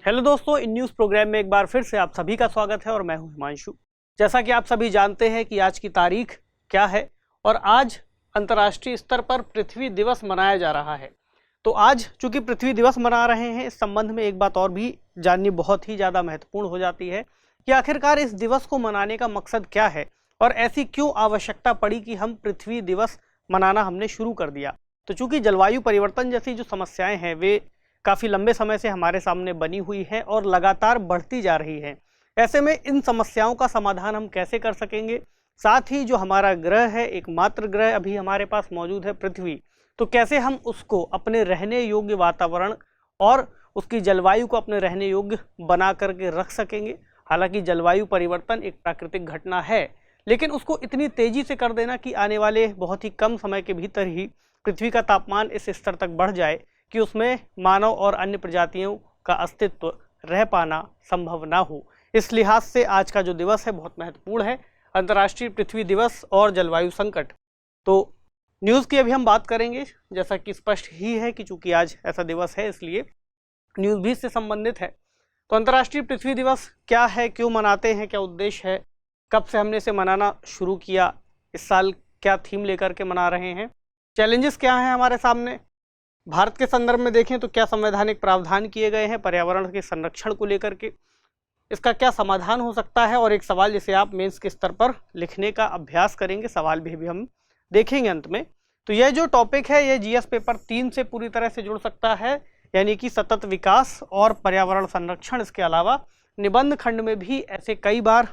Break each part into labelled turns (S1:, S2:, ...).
S1: Hello दोस्तों, in news programme में एक बार फिर से आप सभी का स्वागत है और मैं हूं हिमांशु। जैसा कि आप सभी जानते हैं कि आज की तारीख क्या है और आज अंतर्राष्ट्रीय स्तर पर पृथ्वी दिवस मनाया जा रहा है। तो आज चूंकि पृथ्वी दिवस मना रहे हैं, इस संबंध में एक बात और भी जाननी बहुत ही ज़्यादा महत्वपूर्ण हो जाती है कि आखिरकार इस दिवस को मनाने का मकसद क्या है और ऐसी क्यों आवश्यकता पड़ी कि हम पृथ्वी दिवस मनाना हमने शुरू कर दिया। तो चूंकि जलवायु परिवर्तन जैसी जो समस्याएं हैं वे काफ़ी लंबे समय से हमारे सामने बनी हुई है और लगातार बढ़ती जा रही है। ऐसे में इन समस्याओं का समाधान हम कैसे कर सकेंगे, साथ ही जो हमारा ग्रह है, एकमात्र ग्रह अभी हमारे पास मौजूद है पृथ्वी, तो कैसे हम उसको अपने रहने योग्य वातावरण और उसकी जलवायु को अपने रहने योग्य बना करके रख सकेंगे। हालांकि जलवायु परिवर्तन एक प्राकृतिक घटना है, लेकिन उसको इतनी तेजी से कर देना कि आने वाले बहुत ही कम समय के भीतर ही पृथ्वी का तापमान इस स्तर तक बढ़ जाए कि उसमें मानव और अन्य प्रजातियों का अस्तित्व रह पाना संभव ना हो। इस लिहाज से आज का जो दिवस है बहुत महत्वपूर्ण है, अंतर्राष्ट्रीय पृथ्वी दिवस और जलवायु संकट। तो न्यूज़ की अभी हम बात करेंगे, जैसा कि स्पष्ट ही है कि चूंकि आज ऐसा दिवस है इसलिए न्यूज़ भी इससे संबंधित है। तो अंतर्राष्ट्रीय पृथ्वी दिवस क्या है, क्यों मनाते हैं, क्या उद्देश्य है, कब से हमने इसे मनाना शुरू किया, इस साल क्या थीम लेकर के मना रहे हैं, चैलेंजेस क्या हैं हमारे सामने, भारत के संदर्भ में देखें तो क्या संवैधानिक प्रावधान किए गए हैं पर्यावरण के संरक्षण को लेकर के, इसका क्या समाधान हो सकता है, और एक सवाल जिसे आप मेंस के स्तर पर लिखने का अभ्यास करेंगे, सवाल भी हम देखेंगे अंत में। तो यह जो टॉपिक है यह जीएस पेपर 3 से पूरी तरह से जुड़ सकता है, यानी कि सतत विकास और पर्यावरण संरक्षण। इसके अलावा निबंध खंड में भी ऐसे कई बार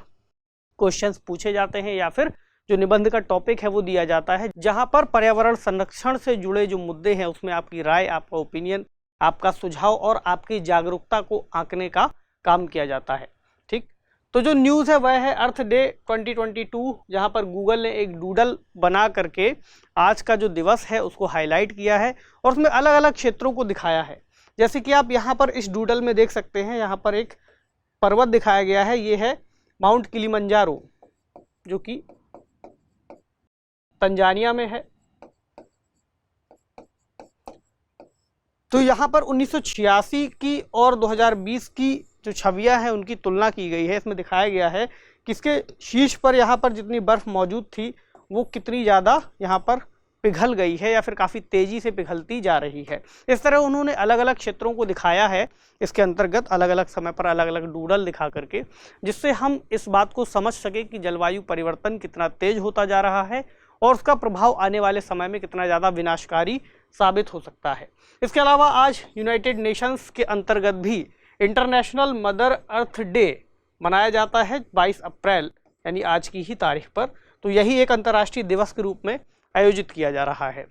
S1: क्वेश्चंस पूछे जाते हैं या फिर जो निबंध का टॉपिक है वो दिया जाता है, जहां पर पर्यावरण संरक्षण से जुड़े जो मुद्दे हैं उसमें आपकी राय, आपका ओपिनियन, आपका सुझाव और आपकी जागरूकता को आंकने का काम किया जाता है। ठीक, तो जो न्यूज़ है वह है अर्थ डे 2022, जहां पर गूगल ने एक डूडल बना करके आज का जो दिवस है उसको हाईलाइट किया है और उसमें अलग अलग क्षेत्रों को दिखाया है। जैसे कि आप यहाँ पर इस डूडल में देख सकते हैं, यहाँ पर एक पर्वत दिखाया गया है, ये है माउंट किलिमंजारो जो कि तंजानिया में है। तो यहाँ पर 1986 की और 2020 की जो छवियां हैं उनकी तुलना की गई है। इसमें दिखाया गया है कि इसके शीर्ष पर यहाँ पर जितनी बर्फ मौजूद थी वो कितनी ज़्यादा यहाँ पर पिघल गई है या फिर काफ़ी तेज़ी से पिघलती जा रही है। इस तरह उन्होंने अलग अलग क्षेत्रों को दिखाया है इसके अंतर्गत, अलग अलग समय पर अलग अलग डूडल दिखा करके, जिससे हम इस बात को समझ सकें कि जलवायु परिवर्तन कितना तेज होता जा रहा है और उसका प्रभाव आने वाले समय में कितना ज़्यादा विनाशकारी साबित हो सकता है। इसके अलावा आज यूनाइटेड नेशंस के अंतर्गत भी इंटरनेशनल मदर अर्थ डे मनाया जाता है 22 अप्रैल यानी आज की ही तारीख पर। तो यही एक अंतर्राष्ट्रीय दिवस के रूप में आयोजित किया जा रहा है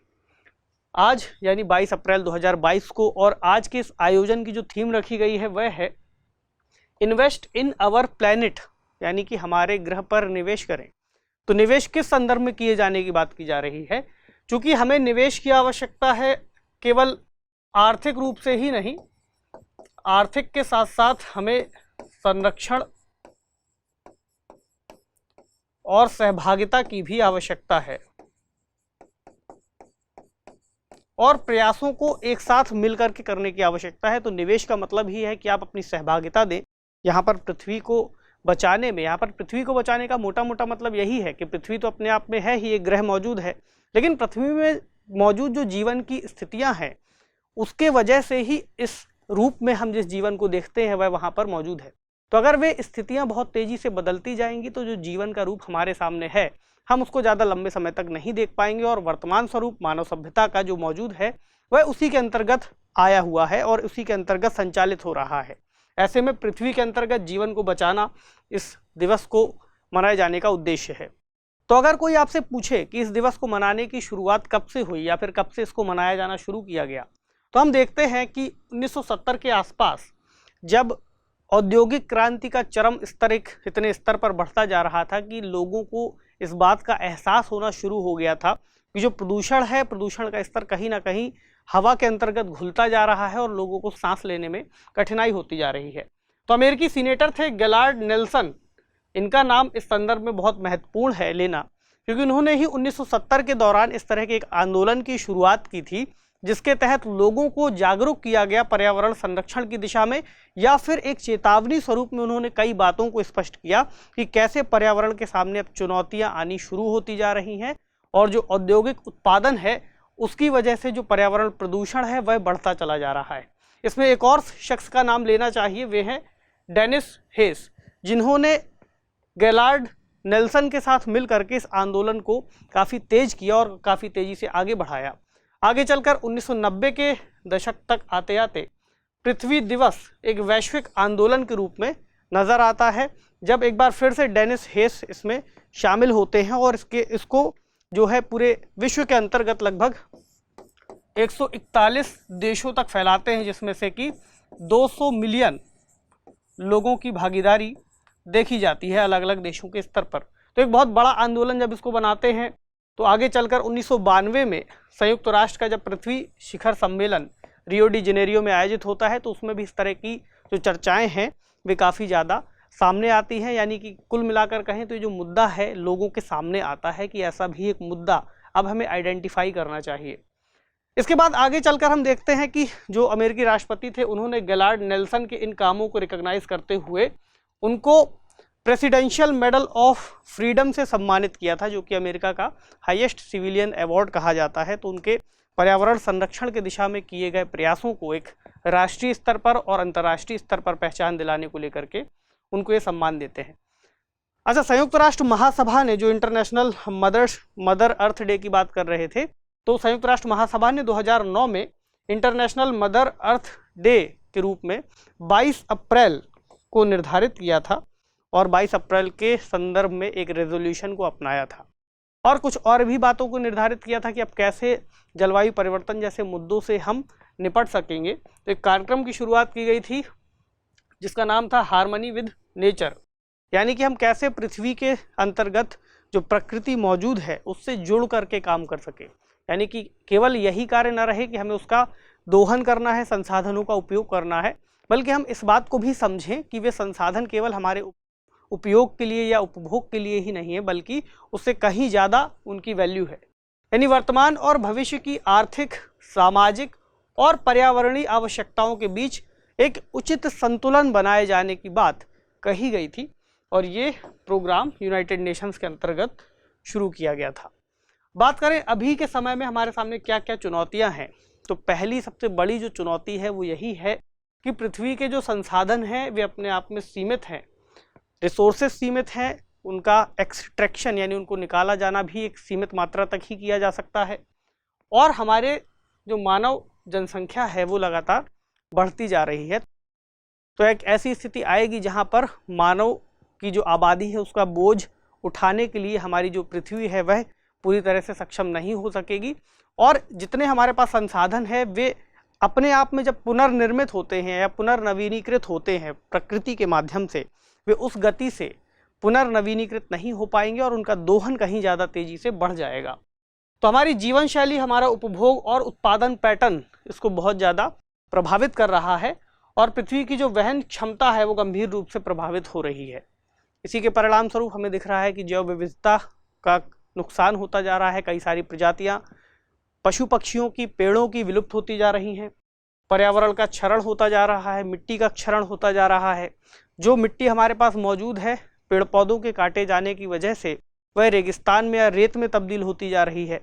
S1: आज यानी 22 अप्रैल 2022 को। और आज के इस आयोजन की जो थीम रखी गई है वह है इन्वेस्ट इन आवर प्लैनेट, यानी कि हमारे ग्रह पर निवेश करें। तो निवेश किस संदर्भ में किए जाने की बात की जा रही है, क्योंकि हमें निवेश की आवश्यकता है केवल आर्थिक रूप से ही नहीं, आर्थिक के साथ साथ हमें संरक्षण और सहभागिता की भी आवश्यकता है और प्रयासों को एक साथ मिलकर के करने की आवश्यकता है। तो निवेश का मतलब ही है कि आप अपनी सहभागिता दें यहाँ पर पृथ्वी को बचाने में। यहाँ पर पृथ्वी को बचाने का मोटा मोटा मतलब यही है कि पृथ्वी तो अपने आप में है ही, एक ग्रह मौजूद है, लेकिन पृथ्वी में मौजूद जो जीवन की स्थितियाँ हैं उसके वजह से ही इस रूप में हम जिस जीवन को देखते हैं वह वहाँ पर मौजूद है। तो अगर वे स्थितियाँ बहुत तेज़ी से बदलती जाएंगी तो जो जीवन का रूप हमारे सामने है हम उसको ज़्यादा लंबे समय तक नहीं देख पाएंगे और वर्तमान स्वरूप मानव सभ्यता का जो मौजूद है वह उसी के अंतर्गत आया हुआ है और उसी के अंतर्गत संचालित हो रहा है। ऐसे में पृथ्वी के अंतर्गत जीवन को बचाना इस दिवस को मनाए जाने का उद्देश्य है। तो अगर कोई आपसे पूछे कि इस दिवस को मनाने की शुरुआत कब से हुई या फिर कब से इसको मनाया जाना शुरू किया गया, तो हम देखते हैं कि 1970 के आसपास जब औद्योगिक क्रांति का चरम स्तर इतने स्तर पर बढ़ता जा रहा था कि लोगों को इस बात का एहसास होना शुरू हो गया था कि जो प्रदूषण है, प्रदूषण का स्तर कहीं ना कहीं हवा के अंतर्गत घुलता जा रहा है और लोगों को सांस लेने में कठिनाई होती जा रही है। तो अमेरिकी सीनेटर थे गैलार्ड नेल्सन, इनका नाम इस संदर्भ में बहुत महत्वपूर्ण है लेना, क्योंकि उन्होंने ही 1970 के दौरान इस तरह के एक आंदोलन की शुरुआत की थी जिसके तहत लोगों को जागरूक किया गया पर्यावरण संरक्षण की दिशा में, या फिर एक चेतावनी स्वरूप में उन्होंने कई बातों को स्पष्ट किया कि कैसे पर्यावरण के सामने अब चुनौतियां आनी शुरू होती जा रही हैं और जो औद्योगिक उत्पादन है उसकी वजह से जो पर्यावरण प्रदूषण है वह बढ़ता चला जा रहा है। इसमें एक और शख्स का नाम लेना चाहिए, वे हैं डेनिस हेस, जिन्होंने गैलार्ड नेल्सन के साथ मिलकर के इस आंदोलन को काफ़ी तेज किया और काफ़ी तेज़ी से आगे बढ़ाया। आगे चलकर 1990 के दशक तक आते आते पृथ्वी दिवस एक वैश्विक आंदोलन के रूप में नज़र आता है, जब एक बार फिर से डेनिस हेस इसमें शामिल होते हैं और इसको जो है पूरे विश्व के अंतर्गत लगभग 141 देशों तक फैलाते हैं, जिसमें से कि 200 मिलियन लोगों की भागीदारी देखी जाती है अलग अलग देशों के स्तर पर। तो एक बहुत बड़ा आंदोलन जब इसको बनाते हैं तो आगे चलकर 1992 में संयुक्त राष्ट्र का जब पृथ्वी शिखर सम्मेलन रियो डी जेनेरियो में आयोजित होता है तो उसमें भी इस तरह की जो चर्चाएं हैं वे काफ़ी ज़्यादा सामने आती हैं। यानी कि कुल मिलाकर कहें तो ये जो मुद्दा है लोगों के सामने आता है कि ऐसा भी एक मुद्दा अब हमें आइडेंटिफाई करना चाहिए। इसके बाद आगे चलकर हम देखते हैं कि जो अमेरिकी राष्ट्रपति थे उन्होंने गैलार्ड नेल्सन के इन कामों को रिकॉग्नाइज करते हुए उनको प्रेसिडेंशियल मेडल ऑफ फ्रीडम से सम्मानित किया था, जो कि अमेरिका का हाईएस्ट सिविलियन अवार्ड कहा जाता है। तो उनके पर्यावरण संरक्षण की दिशा में किए गए प्रयासों को एक राष्ट्रीय स्तर पर और अंतर्राष्ट्रीय स्तर पर पहचान दिलाने को लेकर के उनको ये सम्मान देते हैं। अच्छा, संयुक्त राष्ट्र महासभा ने जो इंटरनेशनल मदर अर्थ डे की बात कर रहे थे, तो संयुक्त राष्ट्र महासभा ने 2009 में इंटरनेशनल मदर अर्थ डे के रूप में 22 अप्रैल को निर्धारित किया था और 22 अप्रैल के संदर्भ में एक रेजोल्यूशन को अपनाया था और कुछ और भी बातों को निर्धारित किया था कि अब कैसे जलवायु परिवर्तन जैसे मुद्दों से हम निपट सकेंगे। तो एक कार्यक्रम की शुरुआत की गई थी जिसका नाम था हार्मनी विद नेचर, यानी कि हम कैसे पृथ्वी के अंतर्गत जो प्रकृति मौजूद है उससे जुड़ करके काम कर सके। यानी कि केवल यही कार्य न रहे कि हमें उसका दोहन करना है, संसाधनों का उपयोग करना है, बल्कि हम इस बात को भी समझें कि वे संसाधन केवल हमारे उपयोग के लिए या उपभोग के लिए ही नहीं है, बल्कि उससे कहीं ज़्यादा उनकी वैल्यू है। यानी वर्तमान और भविष्य की आर्थिक, सामाजिक और पर्यावरणीय आवश्यकताओं के बीच एक उचित संतुलन बनाए जाने की बात कही गई थी और ये प्रोग्राम यूनाइटेड नेशंस के अंतर्गत शुरू किया गया था। बात करें अभी के समय में हमारे सामने क्या क्या चुनौतियां हैं, तो पहली सबसे बड़ी जो चुनौती है वो यही है कि पृथ्वी के जो संसाधन हैं वे अपने आप में सीमित हैं, रिसोर्सेज सीमित हैं, उनका एक्सट्रैक्शन यानी उनको निकाला जाना भी एक सीमित मात्रा तक ही किया जा सकता है और हमारे जो मानव जनसंख्या है वो लगातार बढ़ती जा रही है। तो एक ऐसी स्थिति आएगी जहां पर मानव की जो आबादी है उसका बोझ उठाने के लिए हमारी जो पृथ्वी है वह पूरी तरह से सक्षम नहीं हो सकेगी और जितने हमारे पास संसाधन है वे अपने आप में जब पुनर्निर्मित होते हैं या पुनर्नवीनीकृत होते हैं प्रकृति के माध्यम से, वे उस गति से पुनर्नवीनीकृत नहीं हो पाएंगे और उनका दोहन कहीं ज़्यादा तेज़ी से बढ़ जाएगा। तो हमारी जीवन शैली, हमारा उपभोग और उत्पादन पैटर्न इसको बहुत ज़्यादा प्रभावित कर रहा है और पृथ्वी की जो वहन क्षमता है वो गंभीर रूप से प्रभावित हो रही है। इसी के परिणाम स्वरूप हमें दिख रहा है कि जैव विविधता का नुकसान होता जा रहा है, कई सारी प्रजातियाँ पशु पक्षियों की, पेड़ों की विलुप्त होती जा रही हैं, पर्यावरण का क्षरण होता जा रहा है, मिट्टी का क्षरण होता जा रहा है। जो मिट्टी हमारे पास मौजूद है पेड़ पौधों के काटे जाने की वजह से वह रेगिस्तान में या रेत में तब्दील होती जा रही है।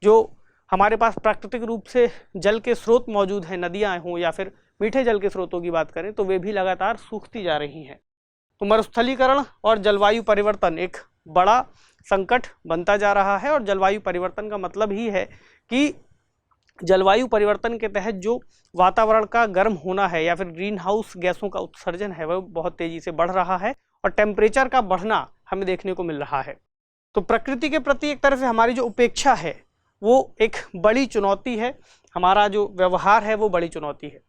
S1: जो हमारे पास प्राकृतिक रूप से जल के स्रोत मौजूद हैं, नदियाँ हों या फिर मीठे जल के स्रोतों की बात करें, तो वे भी लगातार सूखती जा रही हैं। तो मरुस्थलीकरण और जलवायु परिवर्तन एक बड़ा संकट बनता जा रहा है और जलवायु परिवर्तन का मतलब ही है कि जलवायु परिवर्तन के तहत जो वातावरण का गर्म होना है या फिर ग्रीन हाउस गैसों का उत्सर्जन है वह बहुत तेज़ी से बढ़ रहा है और टेम्परेचर का बढ़ना हमें देखने को मिल रहा है। तो प्रकृति के प्रति एक तरह से हमारी जो उपेक्षा है वो एक बड़ी चुनौती है, हमारा जो व्यवहार है वो बड़ी चुनौती है।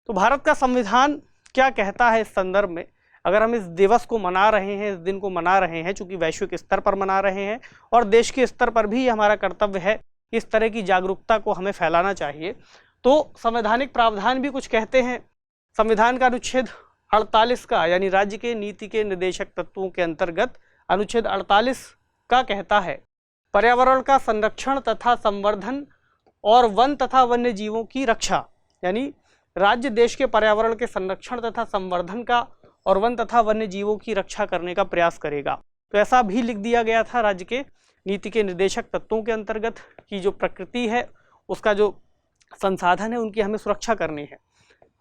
S1: तो भारत का संविधान क्या कहता है इस संदर्भ में, अगर हम इस दिवस को मना रहे हैं, इस दिन को मना रहे हैं, चूँकि वैश्विक स्तर पर मना रहे हैं और देश के स्तर पर भी हमारा कर्तव्य है इस तरह की जागरूकता को हमें फैलाना चाहिए, तो संवैधानिक प्रावधान भी कुछ कहते हैं। संविधान का अनुच्छेद 48 का यानी राज्य के नीति के निर्देशक तत्वों के अंतर्गत अनुच्छेद 48 का कहता है पर्यावरण का संरक्षण तथा संवर्धन और वन तथा वन्य जीवों की रक्षा, यानी राज्य देश के पर्यावरण के संरक्षण तथा संवर्धन का और वन तथा वन्य जीवों की रक्षा करने का प्रयास करेगा। तो ऐसा भी लिख दिया गया था राज्य के नीति के निर्देशक तत्वों के अंतर्गत कि जो प्रकृति है उसका जो संसाधन है उनकी हमें सुरक्षा करनी है।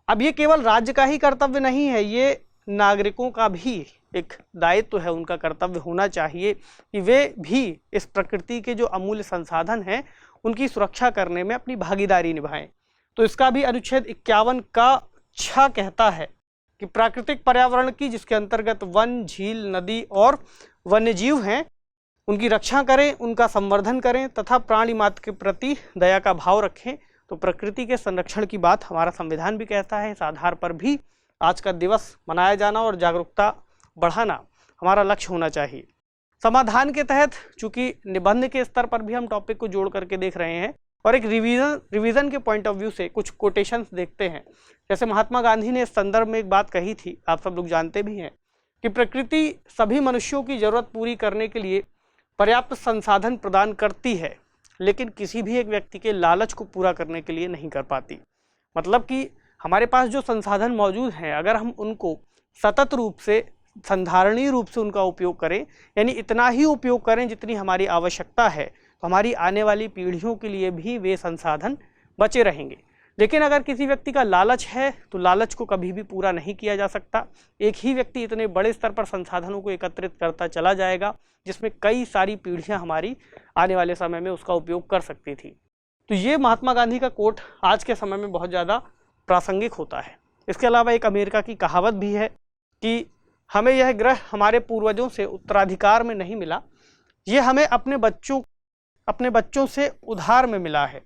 S1: अब ये केवल राज्य का ही कर्तव्य नहीं है, ये नागरिकों का भी एक दायित्व है, उनका कर्तव्य होना चाहिए कि वे भी इस प्रकृति के जो अमूल्य संसाधन हैं उनकी सुरक्षा करने में अपनी भागीदारी निभाएं। तो इसका भी अनुच्छेद 51 का 6 कहता है कि प्राकृतिक पर्यावरण की, जिसके अंतर्गत वन, झील, नदी और वन्यजीव हैं, उनकी रक्षा करें, उनका संवर्धन करें तथा प्राणी मात्र के प्रति दया का भाव रखें। तो प्रकृति के संरक्षण की बात हमारा संविधान भी कहता है। इस आधार पर भी आज का दिवस मनाया जाना और जागरूकता बढ़ाना हमारा लक्ष्य होना चाहिए। समाधान के तहत चूंकि निबंध के स्तर पर भी हम टॉपिक को जोड़ करके देख रहे हैं और एक रिवीजन के पॉइंट ऑफ व्यू से कुछ कोटेशंस देखते हैं। जैसे महात्मा गांधी ने इस संदर्भ में एक बात कही थी, आप सब लोग जानते भी हैं, कि प्रकृति सभी मनुष्यों की जरूरत पूरी करने के लिए पर्याप्त संसाधन प्रदान करती है, लेकिन किसी भी एक व्यक्ति के लालच को पूरा करने के लिए नहीं कर पाती। मतलब कि हमारे पास जो संसाधन मौजूद हैं, अगर हम उनको सतत रूप से, संधारणीय रूप से उनका उपयोग करें, यानी इतना ही उपयोग करें जितनी हमारी आवश्यकता है, तो हमारी आने वाली पीढ़ियों के लिए भी वे संसाधन बचे रहेंगे। लेकिन अगर किसी व्यक्ति का लालच है तो लालच को कभी भी पूरा नहीं किया जा सकता। एक ही व्यक्ति इतने बड़े स्तर पर संसाधनों को एकत्रित करता चला जाएगा जिसमें कई सारी पीढ़ियां हमारी आने वाले समय में उसका उपयोग कर सकती थी। तो ये महात्मा गांधी का कोट आज के समय में बहुत ज़्यादा प्रासंगिक होता है। इसके अलावा एक अमेरिका की कहावत भी है कि हमें यह ग्रह हमारे पूर्वजों से उत्तराधिकार में नहीं मिला, ये हमें अपने बच्चों से उधार में मिला है।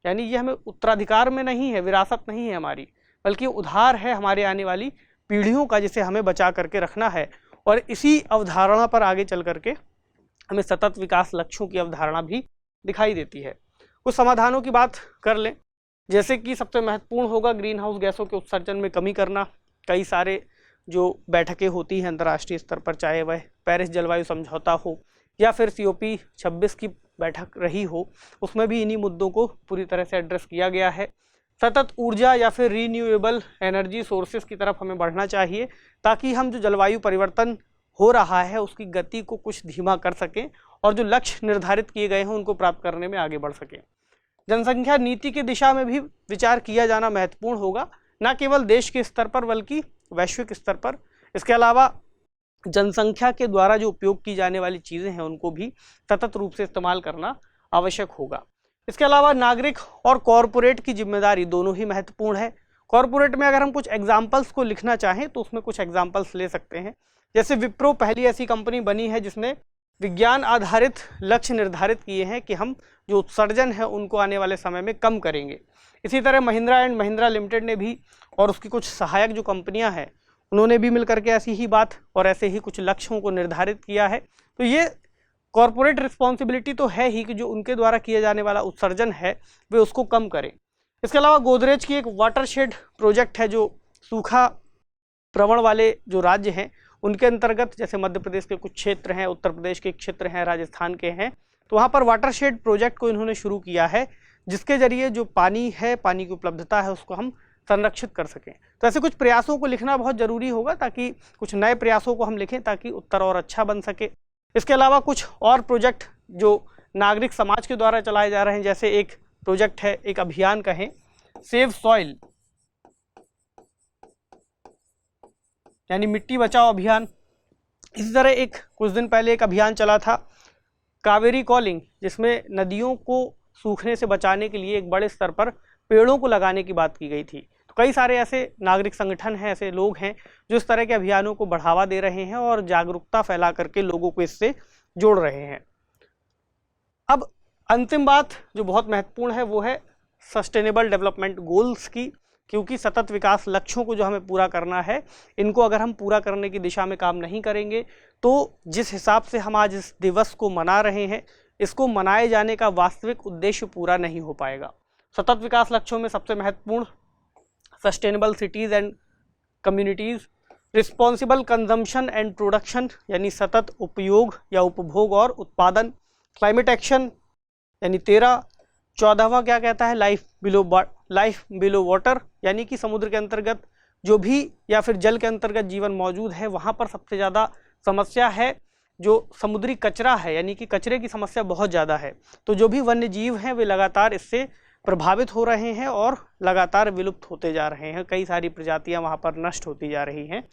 S1: यानी ये हमें उत्तराधिकार में नहीं है, विरासत नहीं है हमारी, बल्कि उधार है हमारे आने वाली पीढ़ियों का, जिसे हमें बचा करके रखना है। और इसी अवधारणा पर आगे चल करके हमें सतत विकास लक्ष्यों की अवधारणा भी दिखाई देती है। कुछ समाधानों की बात कर लें, जैसे कि सबसे महत्वपूर्ण होगा ग्रीन हाउस गैसों के उत्सर्जन में कमी करना। कई सारे जो बैठकें होती हैं अंतर्राष्ट्रीय स्तर पर, चाहे वह पेरिस जलवायु समझौता हो या फिर COP 26 की बैठक रही हो, उसमें भी इन्हीं मुद्दों को पूरी तरह से एड्रेस किया गया है। सतत ऊर्जा या फिर रीन्यूएबल एनर्जी सोर्सेज की तरफ हमें बढ़ना चाहिए, ताकि हम जो जलवायु परिवर्तन हो रहा है उसकी गति को कुछ धीमा कर सकें और जो लक्ष्य निर्धारित किए गए हैं उनको प्राप्त करने में आगे बढ़ सकें। जनसंख्या नीति की दिशा में भी विचार किया जाना महत्वपूर्ण होगा, न केवल देश के स्तर पर बल्कि वैश्विक स्तर पर। इसके अलावा जनसंख्या के द्वारा जो उपयोग की जाने वाली चीज़ें हैं उनको भी सतत रूप से इस्तेमाल करना आवश्यक होगा। इसके अलावा नागरिक और कॉरपोरेट की जिम्मेदारी दोनों ही महत्वपूर्ण है। कॉरपोरेट में अगर हम कुछ एग्जाम्पल्स को लिखना चाहें तो उसमें कुछ एग्जाम्पल्स ले सकते हैं। जैसे विप्रो पहली ऐसी कंपनी बनी है जिसने विज्ञान आधारित लक्ष्य निर्धारित किए हैं कि हम जो उत्सर्जन है उनको आने वाले समय में कम करेंगे। इसी तरह महिंद्रा एंड महिंद्रा लिमिटेड ने भी, और उसकी कुछ सहायक जो कंपनियां हैं, उन्होंने भी मिलकर के ऐसी ही बात और ऐसे ही कुछ लक्ष्यों को निर्धारित किया है। तो ये कॉरपोरेट रिस्पॉन्सिबिलिटी तो है ही कि जो उनके द्वारा किया जाने वाला उत्सर्जन है वे उसको कम करें। इसके अलावा गोदरेज की एक वाटरशेड प्रोजेक्ट है, जो सूखा प्रवण वाले जो राज्य हैं उनके अंतर्गत, जैसे मध्य प्रदेश के कुछ क्षेत्र हैं, उत्तर प्रदेश के क्षेत्र हैं, राजस्थान के हैं, तो वहाँ पर वाटरशेड प्रोजेक्ट को इन्होंने शुरू किया है, जिसके जरिए जो पानी है, पानी की उपलब्धता है, उसको हम संरक्षित कर सकें। तो ऐसे कुछ प्रयासों को लिखना बहुत ज़रूरी होगा, ताकि कुछ नए प्रयासों को हम लिखें ताकि उत्तर और अच्छा बन सके। इसके अलावा कुछ और प्रोजेक्ट जो नागरिक समाज के द्वारा चलाए जा रहे हैं, जैसे एक प्रोजेक्ट है, एक अभियान कहें, सेव सॉइल, यानी मिट्टी बचाओ अभियान। इसी तरह एक कुछ दिन पहले एक अभियान चला था कावेरी कॉलिंग, जिसमें नदियों को सूखने से बचाने के लिए एक बड़े स्तर पर पेड़ों को लगाने की बात की गई थी। तो कई सारे ऐसे नागरिक संगठन हैं, ऐसे लोग हैं जो इस तरह के अभियानों को बढ़ावा दे रहे हैं और जागरूकता फैला करके लोगों को इससे जोड़ रहे हैं। अब अंतिम बात जो बहुत महत्वपूर्ण है वो है सस्टेनेबल डेवलपमेंट गोल्स की, क्योंकि सतत विकास लक्ष्यों को जो हमें पूरा करना है, इनको अगर हम पूरा करने की दिशा में काम नहीं करेंगे तो जिस हिसाब से हम आज इस दिवस को मना रहे हैं, इसको मनाए जाने का वास्तविक उद्देश्य पूरा नहीं हो पाएगा। सतत विकास लक्ष्यों में सबसे महत्वपूर्ण sustainable cities and communities, responsible consumption and production, यानी सतत उपयोग या उपभोग और उत्पादन, क्लाइमेट एक्शन यानी 13, 14वां क्या कहता है, लाइफ बिलो वाटर, यानी कि समुद्र के अंतर्गत जो भी या फिर जल के अंतर्गत जीवन मौजूद है वहाँ पर सबसे ज़्यादा समस्या है जो समुद्री कचरा है, यानी कि कचरे की समस्या बहुत ज़्यादा है। तो जो भी वन्य जीव हैं वे लगातार इससे प्रभावित हो रहे हैं और लगातार विलुप्त होते जा रहे हैं, कई सारी प्रजातियां वहां पर नष्ट होती जा रही हैं।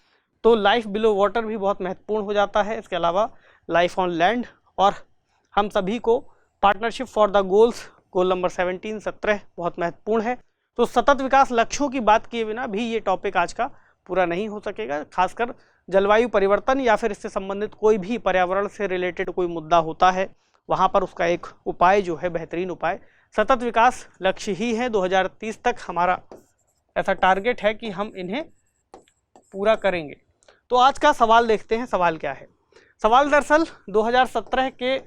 S1: तो लाइफ बिलो वाटर भी बहुत महत्वपूर्ण हो जाता है। इसके अलावा लाइफ ऑन लैंड और हम सभी को partnership for the goals, goal number 17 बहुत महत्वपूर्ण है। तो सतत विकास लक्ष्यों की बात किए बिना भी ये टॉपिक आज का पूरा नहीं हो सकेगा। खासकर जलवायु परिवर्तन या फिर इससे संबंधित कोई भी पर्यावरण से रिलेटेड कोई मुद्दा होता है वहाँ पर उसका एक उपाय जो है, बेहतरीन उपाय सतत विकास लक्ष्य ही है। 2030 तक हमारा ऐसा टारगेट है कि हम इन्हें पूरा करेंगे। तो आज का सवाल देखते हैं, सवाल क्या है। सवाल दरअसल 2017 के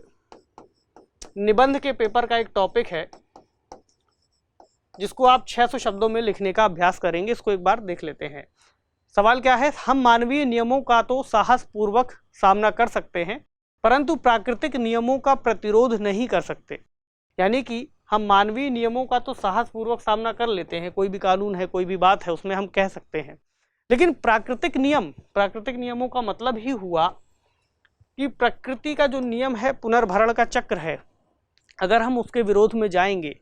S1: निबंध के पेपर का एक टॉपिक है जिसको आप 600 शब्दों में लिखने का अभ्यास करेंगे। इसको एक बार देख लेते हैं। सवाल क्या है, हम मानवीय नियमों का तो साहसपूर्वक सामना कर सकते हैं परंतु प्राकृतिक नियमों का प्रतिरोध नहीं कर सकते। यानी कि हम मानवीय नियमों का तो साहसपूर्वक सामना कर लेते हैं, कोई भी कानून है, कोई भी बात है, उसमें हम कह सकते हैं, लेकिन प्राकृतिक नियमों का मतलब ही हुआ कि प्रकृति का जो नियम है, पुनर्भरण का चक्र है, अगर हम उसके विरोध में जाएंगे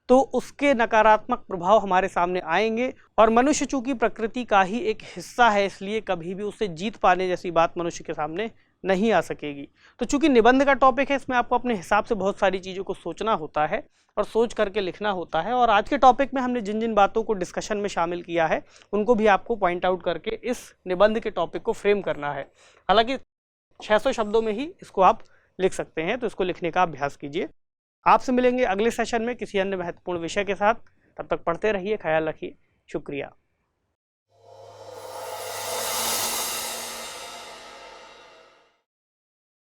S1: तो उसके नकारात्मक प्रभाव हमारे सामने आएंगे। और मनुष्य चूंकि प्रकृति का ही एक हिस्सा है, इसलिए कभी भी उससे जीत पाने जैसी बात मनुष्य के सामने नहीं आ सकेगी। तो चूंकि निबंध का टॉपिक है, इसमें आपको अपने हिसाब से बहुत सारी चीज़ों को सोचना होता है और सोच करके लिखना होता है। और आज के टॉपिक में हमने जिन जिन बातों को डिस्कशन में शामिल किया है उनको भी आपको पॉइंट आउट करके इस निबंध के टॉपिक को फ्रेम करना है। हालांकि 600 शब्दों में ही इसको आप लिख सकते हैं, तो इसको लिखने का अभ्यास कीजिए। आपसे मिलेंगे अगले सेशन में किसी अन्य महत्वपूर्ण विषय के साथ। तब तक पढ़ते रहिए, ख्याल रखिए, शुक्रिया।